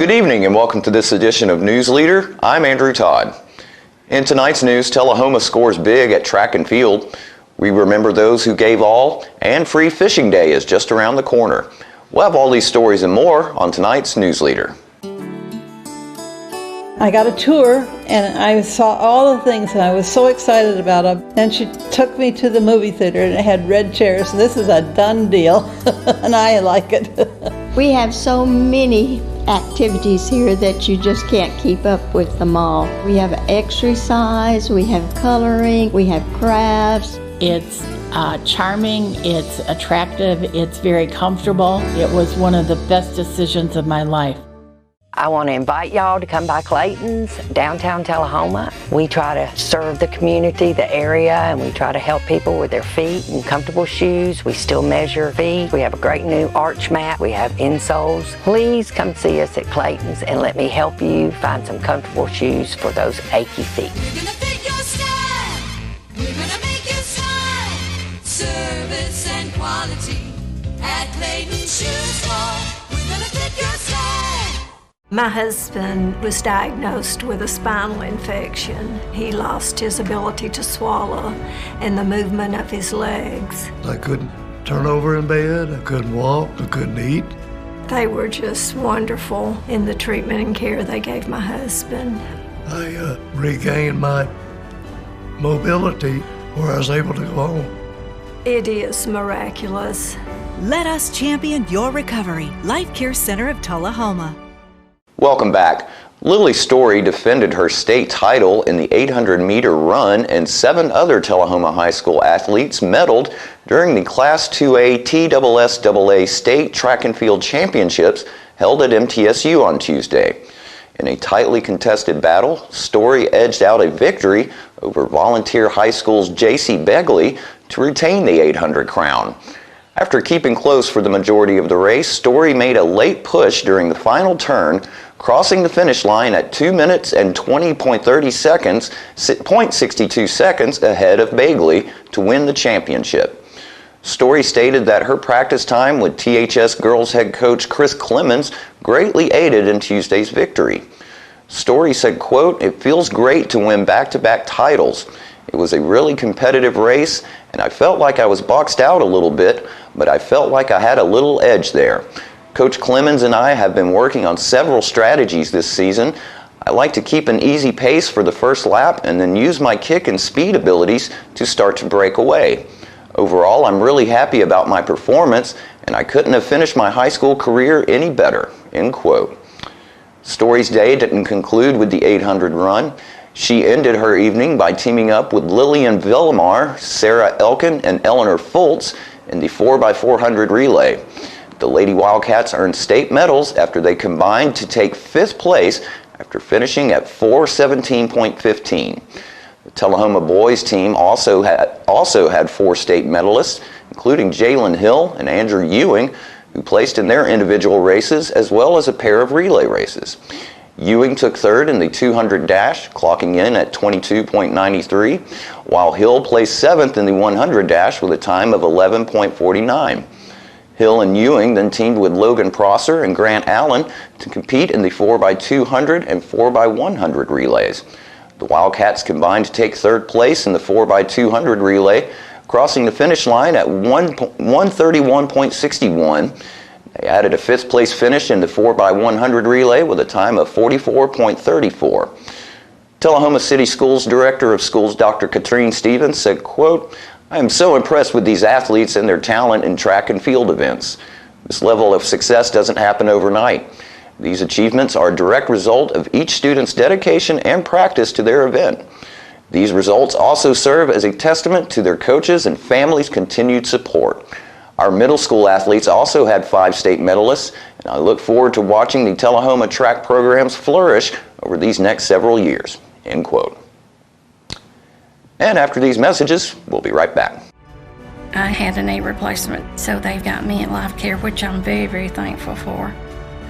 Good evening and welcome to this edition of News Leader. I'm Andrew Todd. In tonight's news, Tullahoma scores big at track and field. We remember those who gave all, and Free Fishing Day is just around the corner. We'll have all these stories and more on tonight's News Leader. I got a tour and I saw all the things and I was so excited about them. And she took me to the movie theater and it had red chairs. This is a done deal and I like it. We have so many activities here that you just can't keep up with them all. We have exercise, we have coloring, we have crafts. It's charming, it's attractive, it's very comfortable. It was one of the best decisions of my life. I want to invite y'all to come by Clayton's, downtown Tullahoma. We try to serve the community, the area, and we try to help people with their feet and comfortable shoes. We still measure feet. We have a great new arch mat. We have insoles. Please come see us at Clayton's and let me help you find some comfortable shoes for those achy feet. We're gonna fit your style. We're gonna make you smile. Service and quality at Clayton's Shoe Store. We're gonna fit your style. My husband was diagnosed with a spinal infection. He lost his ability to swallow and the movement of his legs. I couldn't turn over in bed, I couldn't walk, I couldn't eat. They were just wonderful in the treatment and care they gave my husband. I regained my mobility where I was able to go home. It is miraculous. Let us champion your recovery. Life Care Center of Tullahoma. Welcome back. Lily Story defended her state title in the 800-meter run, and 7 other Tullahoma High School athletes medaled during the Class 2A TSSAA State Track and Field Championships held at MTSU on Tuesday. In a tightly contested battle, Story edged out a victory over Volunteer High School's J.C. Begley to retain the 800 crown. After keeping close for the majority of the race, Story made a late push during the final turn, crossing the finish line at 2 minutes and 20.30 seconds, 0.62 seconds ahead of Begley to win the championship. Story stated that her practice time with THS girls head coach Chris Clemens greatly aided in Tuesday's victory. Story said, quote, "It feels great to win back-to-back titles. It was a really competitive race, and I felt like I was boxed out a little bit, but I felt like I had a little edge there. Coach Clemens and I have been working on several strategies this season. I like to keep an easy pace for the first lap and then use my kick and speed abilities to start to break away. Overall, I'm really happy about my performance, and I couldn't have finished my high school career any better," end quote. Story's day didn't conclude with the 800 run. She ended her evening by teaming up with Lillian Villamar, Sarah Elkin, and Eleanor Fultz in the 4x400 relay. The Lady Wildcats earned state medals after they combined to take 5th place after finishing at 4:17.15. The Tullahoma boys team also had 4 state medalists, including Jalen Hill and Andrew Ewing, who placed in their individual races as well as a pair of relay races. Ewing took 3rd in the 200 dash, clocking in at 22.93, while Hill placed 7th in the 100 dash with a time of 11.49. Hill and Ewing then teamed with Logan Prosser and Grant Allen to compete in the 4x200 and 4x100 relays. The Wildcats combined to take 3rd place in the 4x200 relay, crossing the finish line at 1:31.61. They added a 5th place finish in the 4x100 relay with a time of 44.34. Tullahoma City Schools Director of Schools Dr. Katrine Stevens said, quote, "I am so impressed with these athletes and their talent in track and field events. This level of success doesn't happen overnight. These achievements are a direct result of each student's dedication and practice to their event. These results also serve as a testament to their coaches and families' continued support. Our middle school athletes also had 5 state medalists, and I look forward to watching the Tullahoma track programs flourish over these next several years," end quote. And after these messages, we'll be right back. I had a knee replacement, so they've got me in Life Care, which I'm very, very thankful for.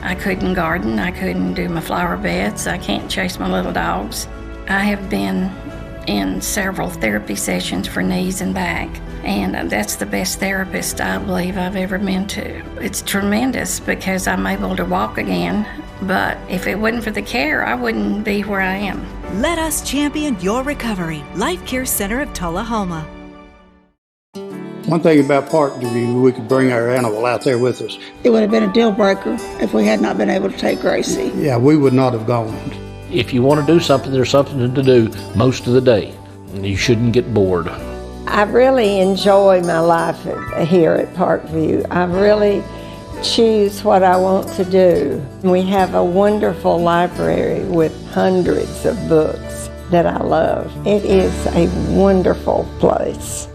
I couldn't garden, I couldn't do my flower beds, I can't chase my little dogs. I have been in several therapy sessions for knees and back. And that's the best therapist I believe I've ever been to. It's tremendous because I'm able to walk again, but if it wasn't for the care, I wouldn't be where I am. Let us champion your recovery. Life Care Center of Tullahoma. One thing about park review, we could bring our animal out there with us. It would have been a deal breaker if we had not been able to take Gracie. Yeah, we would not have gone. If you want to do something, there's something to do most of the day. You shouldn't get bored. I really enjoy my life here at Parkview. I really choose what I want to do. We have a wonderful library with hundreds of books that I love. It is a wonderful place.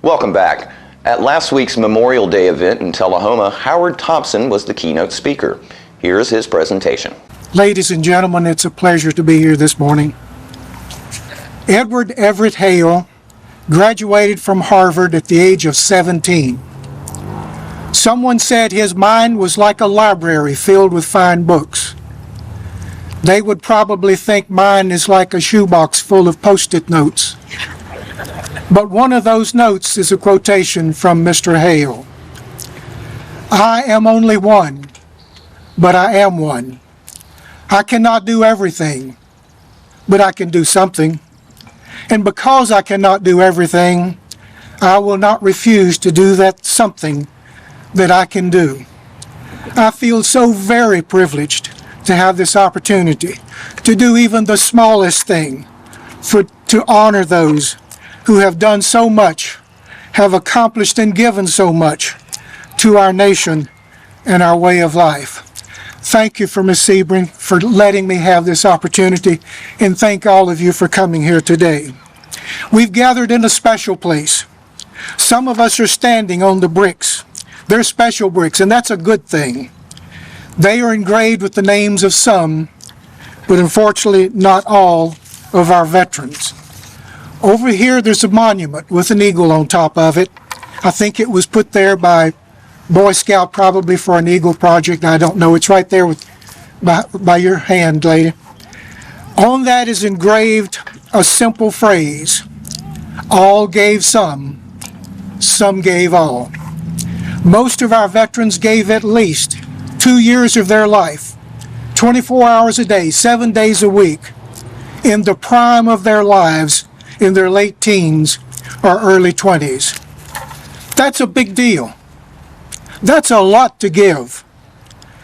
Welcome back. At last week's Memorial Day event in Tullahoma, Howard Thompson was the keynote speaker. Here's his presentation. Ladies and gentlemen, it's a pleasure to be here this morning. Edward Everett Hale graduated from Harvard at the age of 17. Someone said his mind was like a library filled with fine books. They would probably think mine is like a shoebox full of Post-it notes. But one of those notes is a quotation from Mr. Hale. I am only one, but I am one. I cannot do everything, but I can do something. And because I cannot do everything, I will not refuse to do that something that I can do. I feel so very privileged to have this opportunity to do even the smallest thing, to honor those who have done so much, have accomplished and given so much to our nation and our way of life. Thank you for Ms. Sebring for letting me have this opportunity, and thank all of you for coming here today. We've gathered in a special place. Some of us are standing on the bricks. They're special bricks, and that's a good thing. They are engraved with the names of some, but unfortunately not all, of our veterans. Over here there's a monument with an eagle on top of it. I think it was put there by Boy Scout, probably for an Eagle project. I don't know. It's right there by your hand, lady. On that is engraved a simple phrase: all gave some gave all. Most of our veterans gave at least 2 years of their life, 24 hours a day, 7 days a week, in the prime of their lives, in their late teens or early 20s. That's a big deal. That's a lot to give.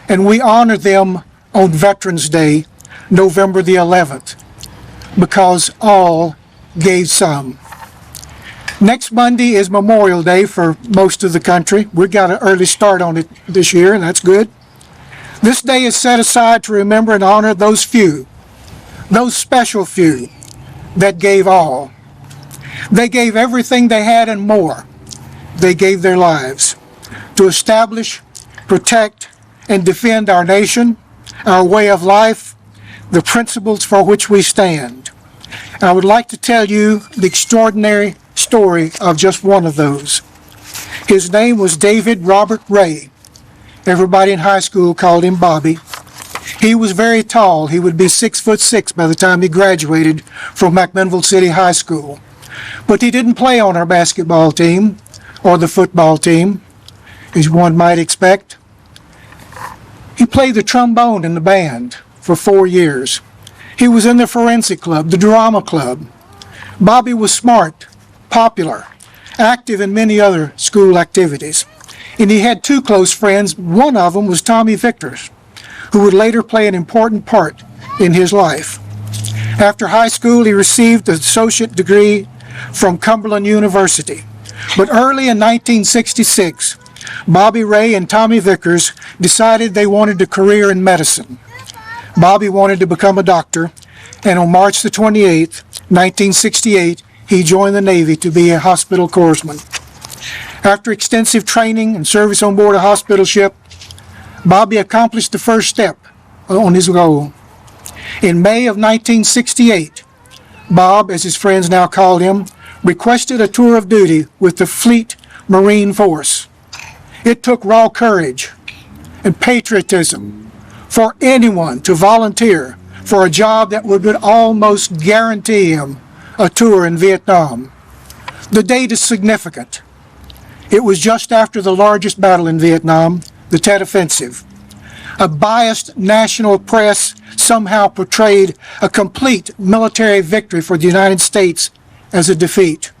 And we honor them on Veterans Day, November the 11th, because all gave some. Next Monday is Memorial Day for most of the country. We got an early start on it this year, and that's good. This day is set aside to remember and honor those few, those special few that gave all. They gave everything they had and more. They gave their lives to establish, protect, and defend our nation, our way of life, the principles for which we stand. I would like to tell you the extraordinary story of just one of those. His name was David Robert Ray. Everybody in high school called him Bobby. He was very tall. He would be 6'6" by the time he graduated from McMinnville City High School. But he didn't play on our basketball team or the football team, as one might expect. He played the trombone in the band for 4 years. He was in the forensic club, the drama club. Bobby was smart, popular, active in many other school activities. And he had two close friends. One of them was Tommy Victors, who would later play an important part in his life. After high school, he received an associate degree from Cumberland University. But early in 1966, Bobby Ray and Tommy Vickers decided they wanted a career in medicine. Bobby wanted to become a doctor, and on March the 28th, 1968, he joined the Navy to be a hospital corpsman. After extensive training and service on board a hospital ship, Bobby accomplished the first step on his goal. In May of 1968, Bob, as his friends now called him, requested a tour of duty with the Fleet Marine Force. It took raw courage and patriotism for anyone to volunteer for a job that would almost guarantee him a tour in Vietnam. The date is significant. It was just after the largest battle in Vietnam, the Tet Offensive. A biased national press somehow portrayed a complete military victory for the United States as a defeat.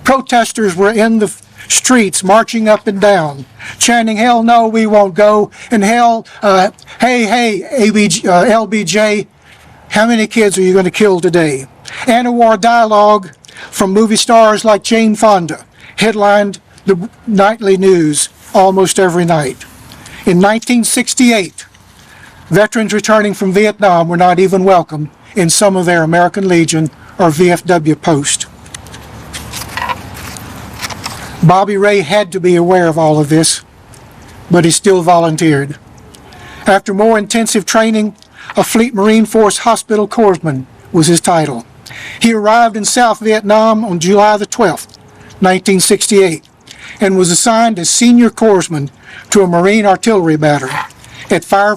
Protesters were in the streets marching up and down, chanting, "Hell no, we won't go," and hey, LBJ, how many kids are you going to kill today? Anti-war dialogue from movie stars like Jane Fonda headlined the nightly news almost every night. In 1968, veterans returning from Vietnam were not even welcome in some of their American Legion or VFW posts. Bobby Ray had to be aware of all of this, but he still volunteered. After more intensive training, a Fleet Marine Force Hospital Corpsman was his title. He arrived in South Vietnam on July the 12th, 1968, and was assigned as senior corpsman to a Marine artillery battery at Fire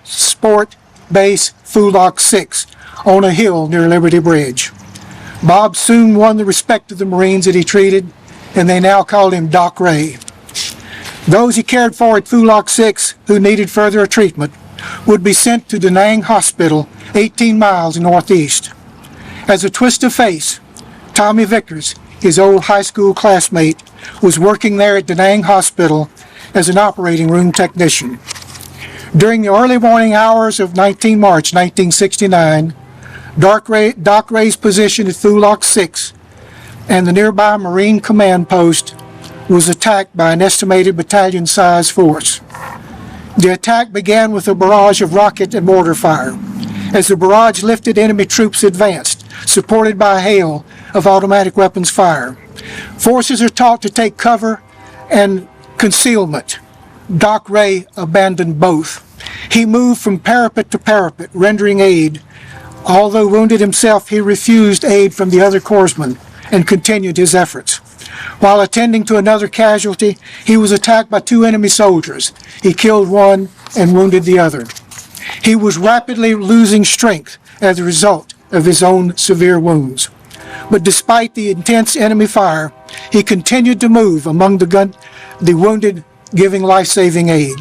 Sport Base Phu Loc 6 on a hill near Liberty Bridge. Bob soon won the respect of the Marines that he treated, and they now called him Doc Ray. Those he cared for at Phu Loc 6 who needed further treatment would be sent to Da Nang Hospital, 18 miles northeast. As a twist of fate, Tommy Vickers, his old high school classmate, was working there at Da Nang Hospital as an operating room technician. During the early morning hours of 19 March 1969, Doc Ray's position at Phu Loc 6 and the nearby Marine Command Post was attacked by an estimated battalion-sized force. The attack began with a barrage of rocket and mortar fire. As the barrage lifted, enemy troops advanced, supported by a hail of automatic weapons fire. Forces are taught to take cover and concealment. Doc Ray abandoned both. He moved from parapet to parapet, rendering aid. Although wounded himself, he refused aid from the other corpsmen and continued his efforts. While attending to another casualty, he was attacked by 2 enemy soldiers. He killed one and wounded the other. He was rapidly losing strength as a result of his own severe wounds. But despite the intense enemy fire, he continued to move among the wounded, giving life-saving aid.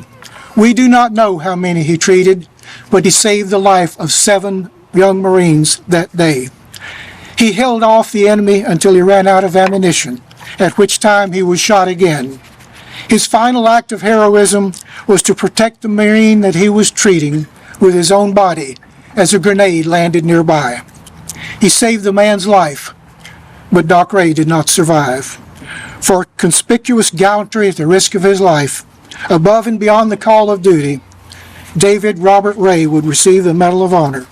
We do not know how many he treated, but he saved the life of 7 young Marines that day. He held off the enemy until he ran out of ammunition, at which time he was shot again. His final act of heroism was to protect the Marine that he was treating with his own body as a grenade landed nearby. He saved the man's life, but Doc Ray did not survive. For conspicuous gallantry at the risk of his life, above and beyond the call of duty, David Robert Ray would receive the Medal of Honor.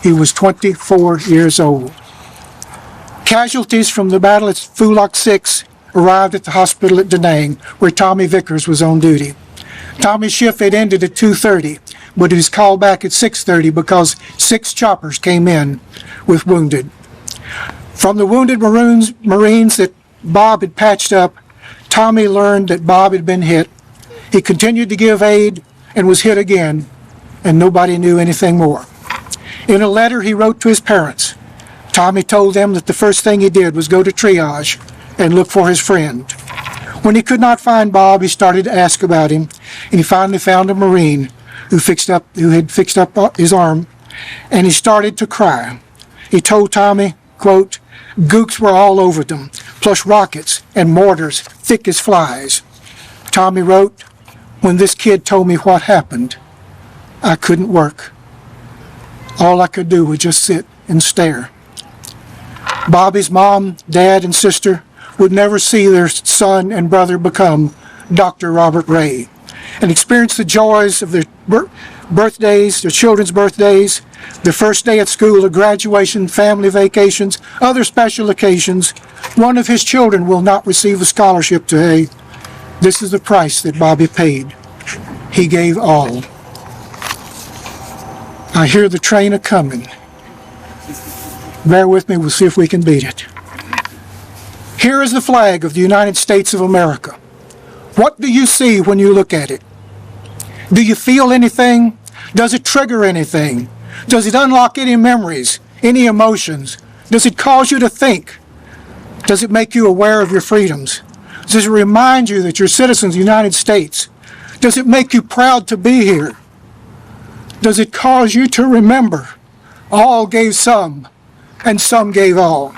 He was 24 years old. Casualties from the battle at Phu Loc 6 arrived at the hospital at Da Nang, where Tommy Vickers was on duty. Tommy's shift had ended at 2:30, but he was called back at 6:30 because 6 choppers came in with wounded. From the wounded Marines that Bob had patched up, Tommy learned that Bob had been hit. He continued to give aid and was hit again, and nobody knew anything more. In a letter he wrote to his parents, Tommy told them that the first thing he did was go to triage and look for his friend. When he could not find Bob, he started to ask about him, and he finally found a Marine who had fixed up his arm, and he started to cry. He told Tommy, quote, "Gooks were all over them, plus rockets and mortars thick as flies." Tommy wrote, "When this kid told me what happened, I couldn't work. All I could do was just sit and stare." Bobby's mom, dad, and sister would never see their son and brother become Dr. Robert Ray and experience the joys of their birthdays, their children's birthdays, their first day at school, a graduation, family vacations, other special occasions. One of his children will not receive a scholarship today. This is the price that Bobby paid. He gave all. I hear the train a-coming. Bear with me, we'll see if we can beat it. Here is the flag of the United States of America. What do you see when you look at it? Do you feel anything? Does it trigger anything? Does it unlock any memories, any emotions? Does it cause you to think? Does it make you aware of your freedoms? Does it remind you that you're citizens of the United States? Does it make you proud to be here? Does it cause you to remember all gave some and some gave all?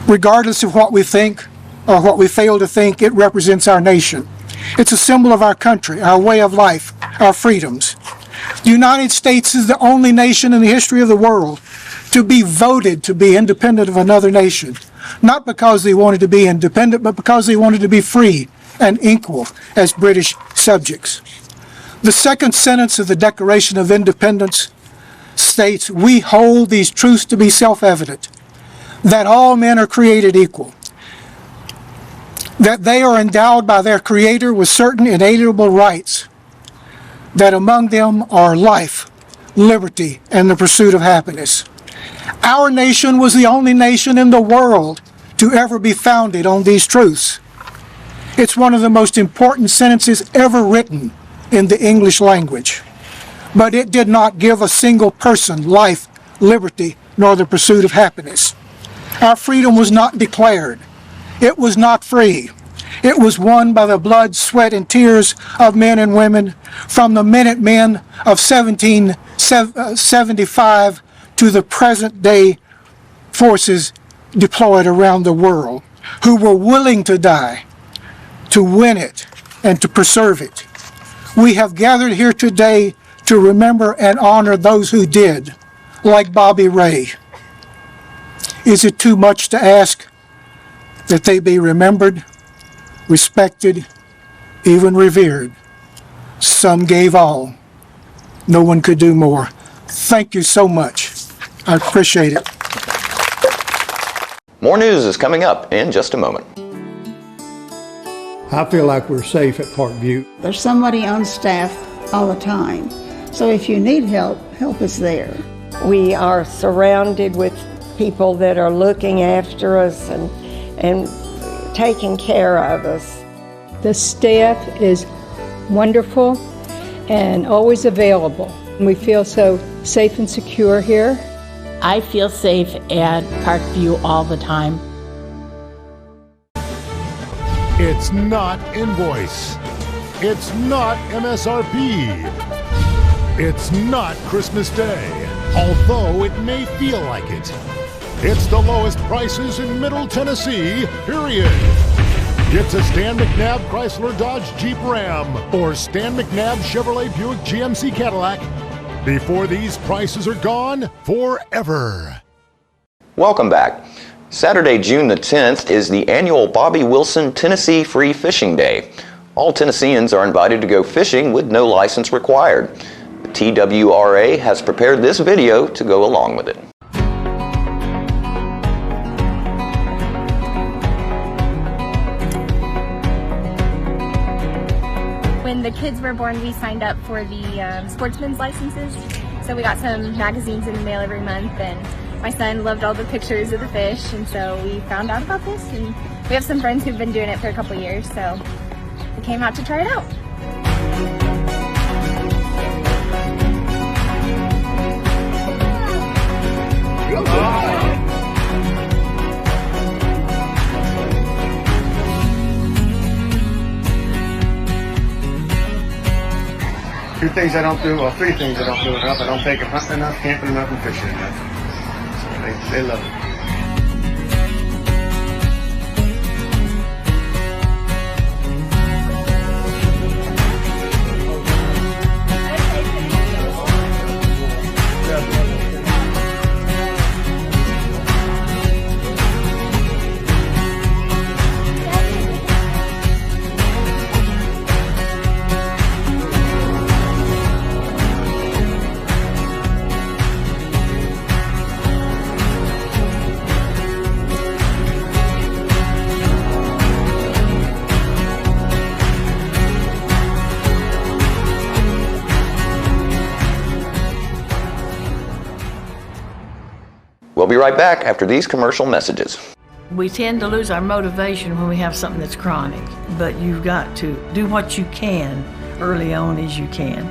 Regardless of what we think or what we fail to think, it represents our nation. It's a symbol of our country, our way of life, our freedoms. The United States is the only nation in the history of the world to be voted to be independent of another nation. Not because they wanted to be independent, but because they wanted to be free and equal as British subjects. The second sentence of the Declaration of Independence states, "We hold these truths to be self-evident, that all men are created equal, that they are endowed by their Creator with certain inalienable rights, that among them are life, liberty, and the pursuit of happiness." Our nation was the only nation in the world to ever be founded on these truths. It's one of the most important sentences ever written in the English language. But it did not give a single person life, liberty, nor the pursuit of happiness. Our freedom was not declared. It was not free. It was won by the blood, sweat, and tears of men and women from the Minutemen of 1775 to the present day forces deployed around the world who were willing to die to win it and to preserve it. We have gathered here today to remember and honor those who did, like Bobby Ray. Is it too much to ask that they be remembered, respected, even revered? Some gave all. No one could do more. Thank you so much. I appreciate it. More news is coming up in just a moment. I feel like we're safe at Parkview. There's somebody on staff all the time. So if you need help, help is there. We are surrounded with people that are looking after us and taking care of us. The staff is wonderful and always available. We feel so safe and secure here. I feel safe at Parkview all the time. It's not invoice. It's not MSRP. It's not Christmas Day, although it may feel like it. It's the lowest prices in Middle Tennessee, period. Get to Stan McNabb Chrysler Dodge Jeep Ram or Stan McNabb Chevrolet Buick GMC Cadillac before these prices are gone forever. Welcome back. Saturday, June the 10th is the annual Bobby Wilson Tennessee Free Fishing Day. All Tennesseans are invited to go fishing with no license required. The TWRA has prepared this video to go along with it. When the kids were born, we signed up for the sportsman's licenses. So we got some magazines in the mail every month, and my son loved all the pictures of the fish, and so we found out about this, and we have some friends who've been doing it for a couple years, so we came out to try it out. Two things I don't do, well, three things I don't do enough. I don't take them hunting enough, camping enough, and fishing enough. So they love it. We'll be right back after these commercial messages. We tend to lose our motivation when we have something that's chronic, but you've got to do what you can early on as you can.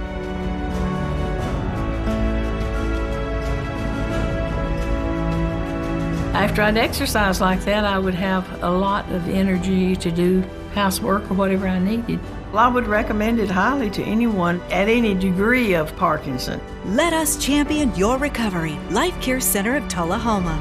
After I'd exercise like that, I would have a lot of energy to do housework or whatever I needed. Well, I would recommend it highly to anyone at any degree of Parkinson. Let us champion your recovery. Life Care Center of Tullahoma.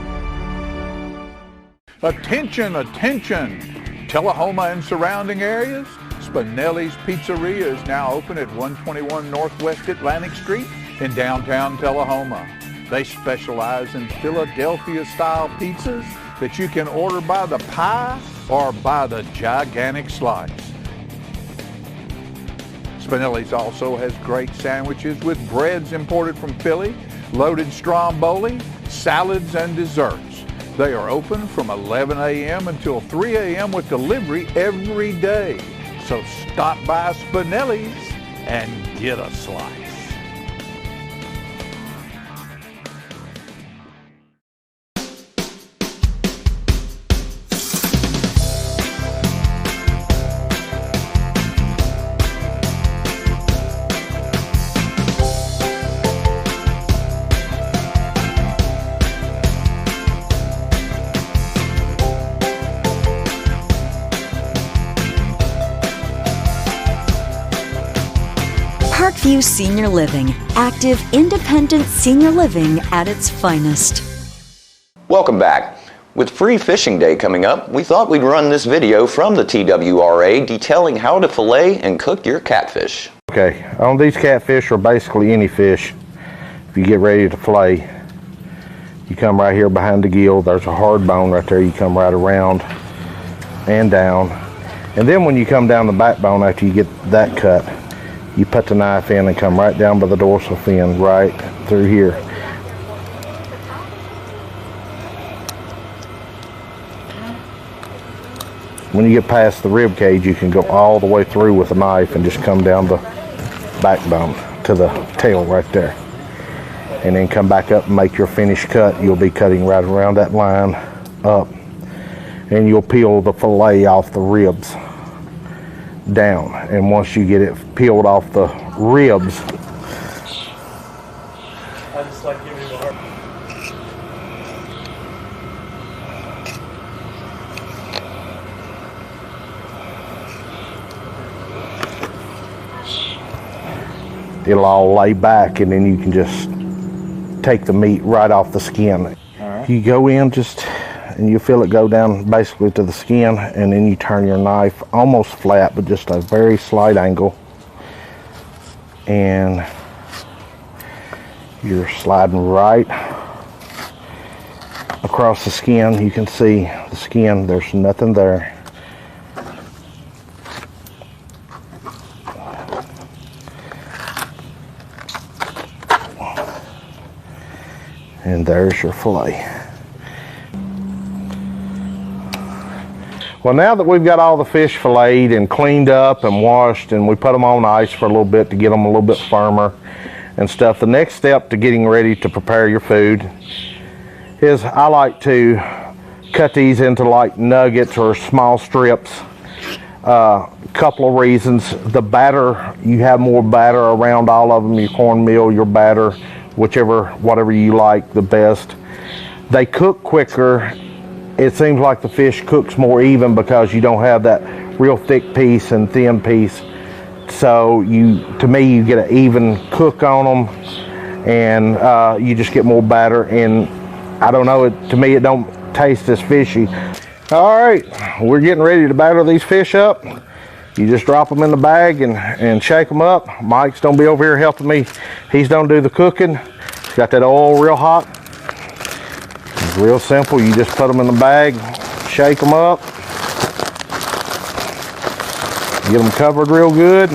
Attention, attention! Tullahoma and surrounding areas? Spinelli's Pizzeria is now open at 121 Northwest Atlantic Street in downtown Tullahoma. They specialize in Philadelphia-style pizzas that you can order by the pie or by the gigantic slice. Spinelli's also has great sandwiches with breads imported from Philly, loaded stromboli, salads, and desserts. They are open from 11 a.m. until 3 a.m. with delivery every day. So stop by Spinelli's and get a slice. Parkview Senior Living, active, independent senior living at its finest. Welcome back. With Free Fishing Day coming up, we thought we'd run this video from the TWRA detailing how to fillet and cook your catfish. Okay, on these catfish, or basically any fish, if you get ready to fillet, you come right here behind the gill. There's a hard bone right there. You come right around and down. And then when you come down the backbone after you get that cut, you put the knife in and come right down by the dorsal fin, right through here. When you get past the rib cage, you can go all the way through with a knife and just come down the backbone to the tail right there. And then come back up and make your finished cut. You'll be cutting right around that line up. And you'll peel the fillet off the ribs down, and once you get it peeled off the ribs, I just like giving you a heart. it'll all lay back, and then you can just take the meat right off the skin. You go in just and you feel it go down basically to the skin, and then you turn your knife almost flat, but just a very slight angle, and you're sliding right across the skin. You can see the skin, there's nothing there. And there's your fillet. Well, now that we've got all the fish filleted and cleaned up and washed, and we put them on ice for a little bit to get them a little bit firmer and stuff, the next step to getting ready to prepare your food is I like to cut these into like nuggets or small strips. Couple of reasons. The batter, you have more batter around all of them, your cornmeal, your batter, whatever you like the best. They cook quicker. It seems like the fish cooks more even because you don't have that real thick piece and thin piece. So to me, you get an even cook on them, and you just get more batter. And I don't know, to me, it don't taste as fishy. All right, we're getting ready to batter these fish up. You just drop them in the bag and shake them up. Mike's gonna be over here helping me. He's gonna do the cooking. He's got that oil real hot. It's real simple. You just put them in the bag, shake them up, get them covered real good.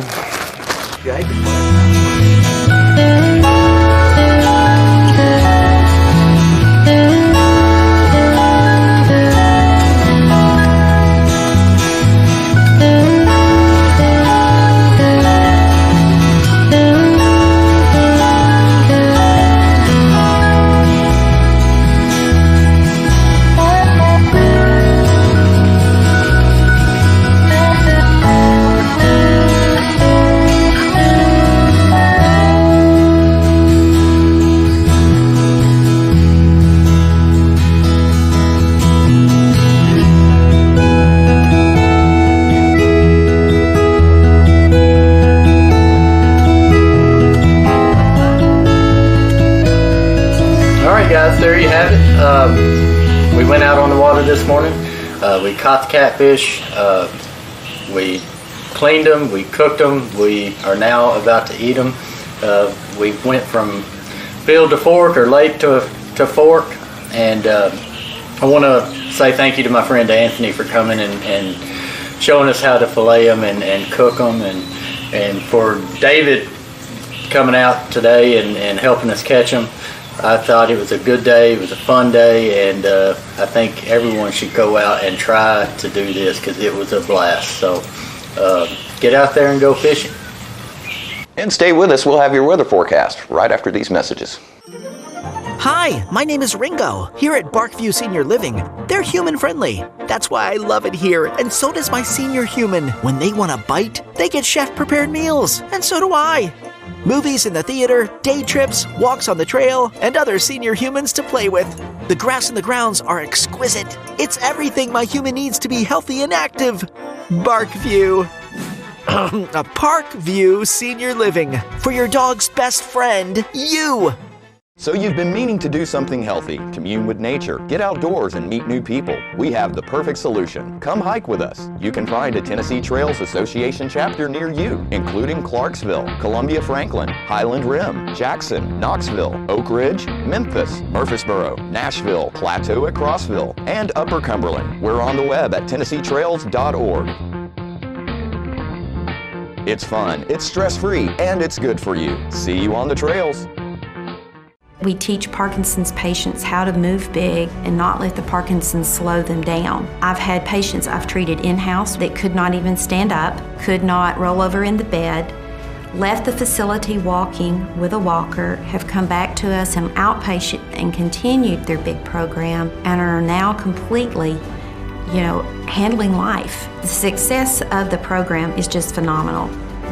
We went out on the water this morning. We caught the catfish. We cleaned them. We cooked them. We are now about to eat them. We went from field to fork or lake to fork. And I want to say thank you to my friend Anthony for coming and showing us how to fillet them and cook them. And for David coming out today and helping us catch them. I thought it was a good day, it was a fun day, and I think everyone should go out and try to do this because it was a blast. So get out there and go fishing. And stay with us, we'll have your weather forecast right after these messages. Hi, my name is Ringo. Here at Barkview Senior Living, they're human friendly. That's why I love it here, and so does my senior human. When they want a bite, they get chef prepared meals, and so do I. Movies in the theater, day trips, walks on the trail, and other senior humans to play with. The grass and the grounds are exquisite. It's everything my human needs to be healthy and active. Barkview. A Parkview Senior Living. For your dog's best friend, you. So you've been meaning to do something healthy, commune with nature, get outdoors and meet new people. We have the perfect solution. Come hike with us. You can find a Tennessee Trails Association chapter near you, including Clarksville, Columbia Franklin, Highland Rim, Jackson, Knoxville, Oak Ridge, Memphis, Murfreesboro, Nashville, Plateau at Crossville, and Upper Cumberland. We're on the web at TennesseeTrails.org. It's fun, it's stress-free, and it's good for you. See you on the trails. We teach Parkinson's patients how to move big and not let the Parkinson's slow them down. I've had patients I've treated in-house that could not even stand up, could not roll over in the bed, left the facility walking with a walker, have come back to us in outpatient and continued their big program and are now completely, handling life. The success of the program is just phenomenal.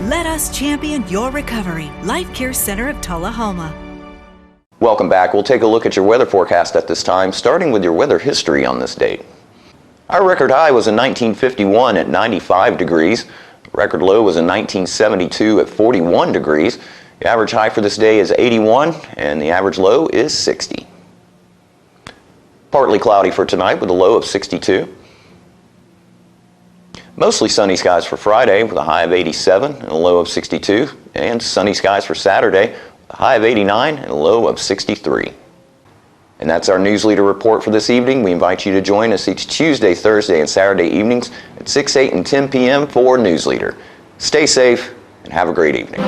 Let us champion your recovery. Life Care Center of Tullahoma. Welcome back. We'll take a look at your weather forecast at this time, starting with your weather history on this date. Our record high was in 1951 at 95 degrees. Record low was in 1972 at 41 degrees. The average high for this day is 81 and the average low is 60. Partly cloudy for tonight with a low of 62. Mostly sunny skies for Friday with a high of 87 and a low of 62. And sunny skies for Saturday, a high of 89 and a low of 63. And that's our News Leader report for this evening. We invite you to join us each Tuesday, Thursday, and Saturday evenings at 6, 8, and 10 p.m. for News Leader. Stay safe and have a great evening.